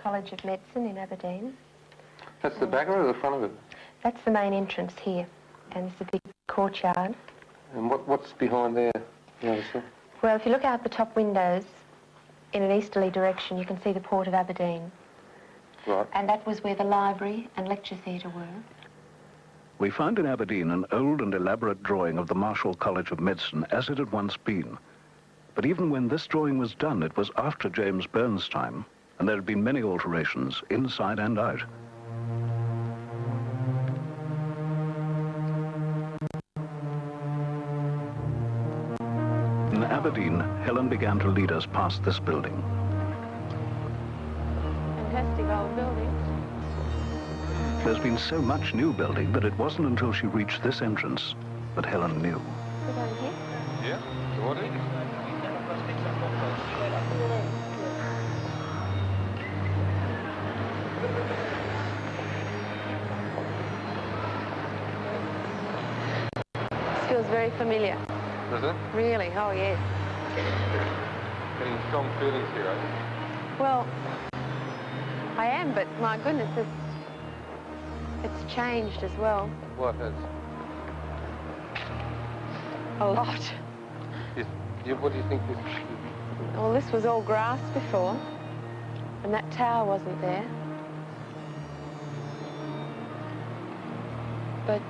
College of Medicine in Aberdeen. That's the back or the front of it? That's the main entrance here, and it's a big courtyard. And what's behind there? Well, if you look out the top windows in an easterly direction, you can see the port of Aberdeen. Right. And that was where the library and lecture theatre were. We find in Aberdeen an old and elaborate drawing of the Marshall College of Medicine as it had once been. But even when this drawing was done, it was after James Burns' time, and there had been many alterations inside and out. In Aberdeen, Helen began to lead us past this building. Fantastic old building. There's been so much new building that it wasn't until she reached this entrance that Helen knew. We're going here? Yeah, you want it? This feels very familiar. Does it? Really? Oh, yes. Getting strong feelings here, are you? Well, I am, but my goodness, it's changed as well. What has? A lot. What do you think this is? Well, this was all grass before, and that tower wasn't there. But,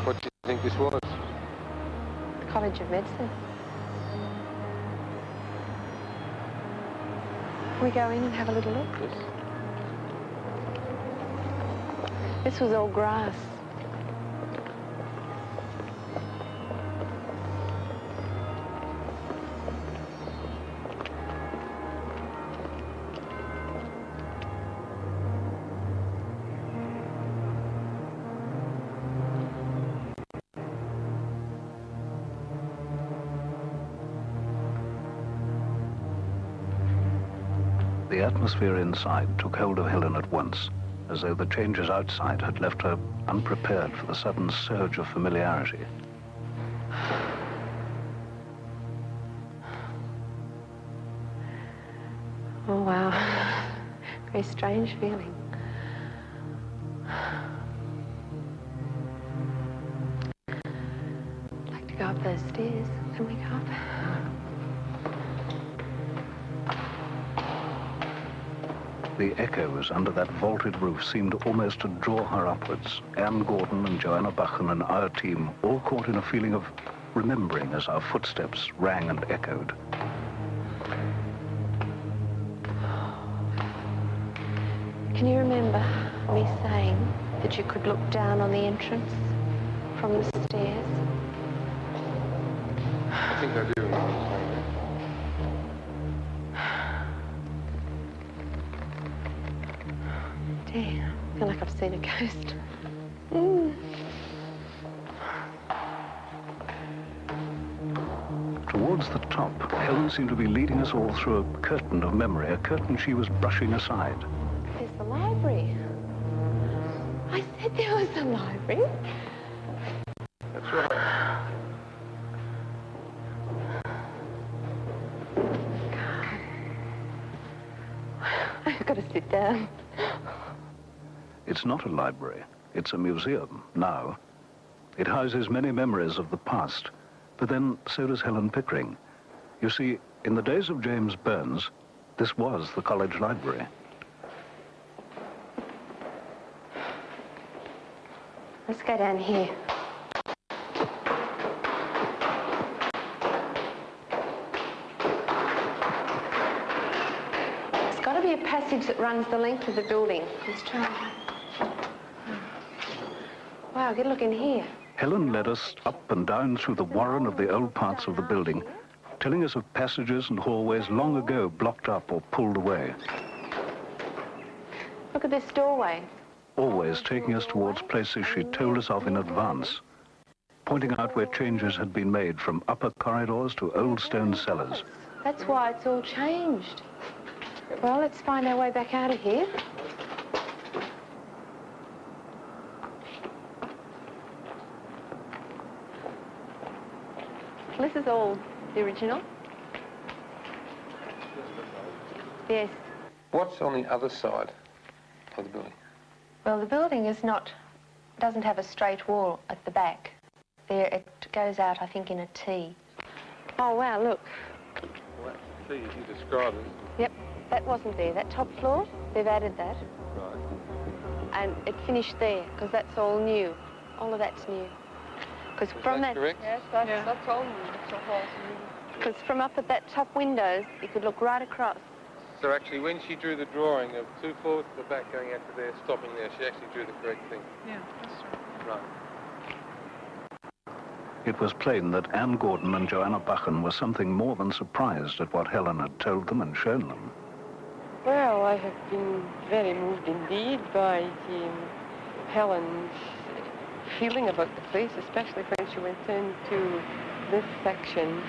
What do you think this was? the College of Medicine. We go in and have a little look? Yes. This was all grass. The atmosphere inside took hold of Helen at once, as though the changes outside had left her unprepared for the sudden surge of familiarity. Oh, wow. Very strange feeling. I'd like to go up those stairs. Can we go up? The echoes under that vaulted roof seemed almost to draw her upwards. Anne Gordon and Joanna Buchan and our team all caught in a feeling of remembering as our footsteps rang and echoed. Can you remember me saying that you could look down on the entrance from the stairs? I think I do. Damn, I feel like I've seen a ghost. Towards the top, Helen seemed to be leading us all through a curtain of memory, a curtain she was brushing aside. There's the library. I said there was a library. That's right. I've got to sit down. It's not a library, it's a museum now. It houses many memories of the past, but then so does Helen Pickering. You see, in the days of James Burns, this was the college library. Let's go down here. There's got to be a passage that runs the length of the building. Let's try. Wow, get a look in here. Helen led us up and down through the warren of the old parts of the building, telling us of passages and hallways long ago blocked up or pulled away. Look at this doorway. Always taking us towards places she told us of in advance, pointing out where changes had been made from upper corridors to old stone cellars. That's why it's all changed. Well, let's find our way back out of here. This is all the original. Yes. What's on the other side of the building? Well, the building doesn't have a straight wall at the back. There, it goes out, I think, in a T. Oh, wow, look. Well, that's the T as you described it. Yep, that wasn't there. That top floor, they've added that. Right. And it finished there, because that's all new. All of that's new. Because from that... Correct? Yes, that's all new. It's all new. Because from up at that top windows, you could look right across. So actually, when she drew the drawing of 2 floors at the back going out to there, stopping there, she actually drew the correct thing. Yeah, that's right. Right. It was plain that Anne Gordon and Joanna Buchan were something more than surprised at what Helen had told them and shown them. Well, I have been very moved indeed by Helen's feeling about the place, especially when she went into this section,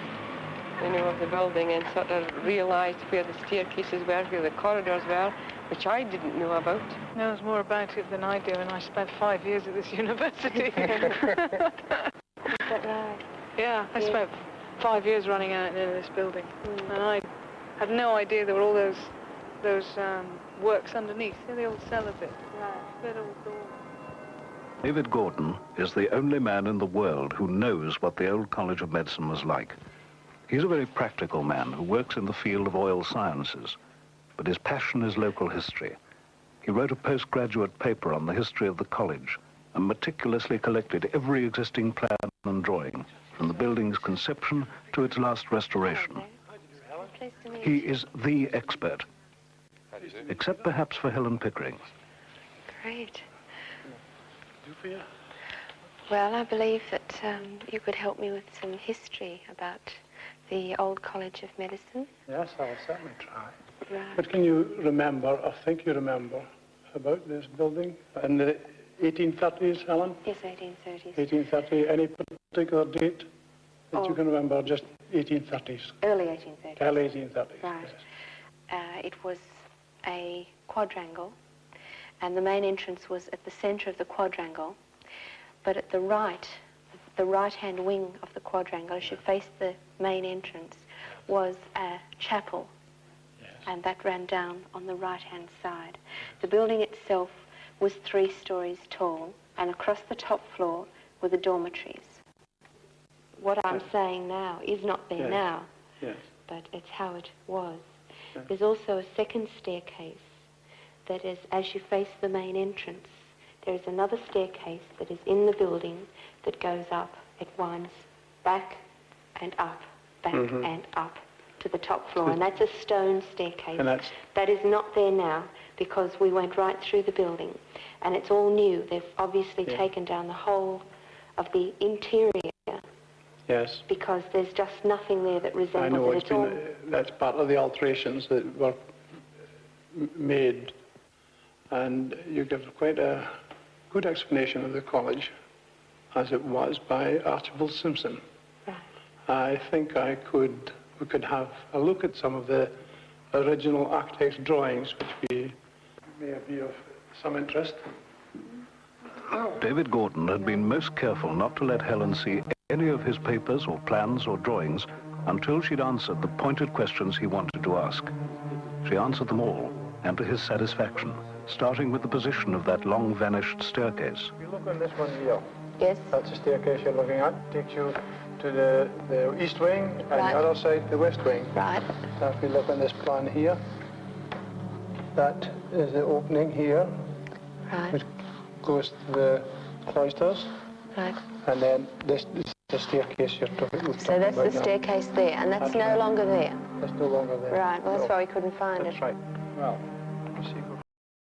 you know, of the building and sort of realized where the staircases were, where the corridors were, which I didn't know about. Knows more about it than I do, and I spent 5 years at this university. Is that right? Yeah, I spent 5 years running out in this building, and I had no idea there were all those works underneath. Yeah, the old cellar bit. Right. That old door. David Gordon is the only man in the world who knows what the old College of Medicine was like. He's a very practical man who works in the field of oil sciences, but his passion is local history. He wrote a postgraduate paper on the history of the college and meticulously collected every existing plan and drawing, from the building's conception to its last restoration. Pleased to meet He you. is the expert, How do you do? except perhaps for Helen Pickering. Great. Well, I believe that you could help me with some history about the old College of Medicine. Yes, I'll certainly try. Right. But can you remember, or think you remember, about this building in the 1830s, Helen? Yes, 1830s. 1830, any particular date that Oh. you can remember, just 1830s, Early 1830s. early 1830s. Right. Yes. It was a quadrangle, and the main entrance was at the center of the quadrangle, but at the right-hand wing of the quadrangle, as you face the main entrance, was a chapel, Yes. and that ran down on the right-hand side. The building itself was 3 stories tall, and across the top floor were the dormitories. What I'm saying now is not there Yes. now, Yes. but it's how it was. Yes. There's also a second staircase that is, as you face the main entrance, there is another staircase that is in the building that goes up. It winds back and up, back and up to the top floor, and that's a stone staircase. And that's- That is not there now because we went right through the building, and it's all new. They've obviously Yeah. taken down the whole of the interior Yes. because there's just nothing there that I resembles know it. it's been, that's part of the alterations that were made, and you give quite a good explanation of the college as it was by Archibald Simpson. Right. I think we could have a look at some of the original architect's drawings, which may be of some interest. David Gordon had been most careful not to let Helen see any of his papers or plans or drawings until she'd answered the pointed questions he wanted to ask. She answered them all, and to his satisfaction, starting with the position of that long-vanished staircase. If you look on this one here, Yes. that's the staircase you're looking at, takes you to the east wing, and Right. the other side, the west wing. Right. Now, if you look on this plan here, that is the opening here, Right. which goes to the cloisters, Right. and then this is the staircase you're talking about. So that's the staircase there, and that's That's no right. longer there. That's no longer there. Right, well, that's No, why we couldn't find that's it. right. Well, you see,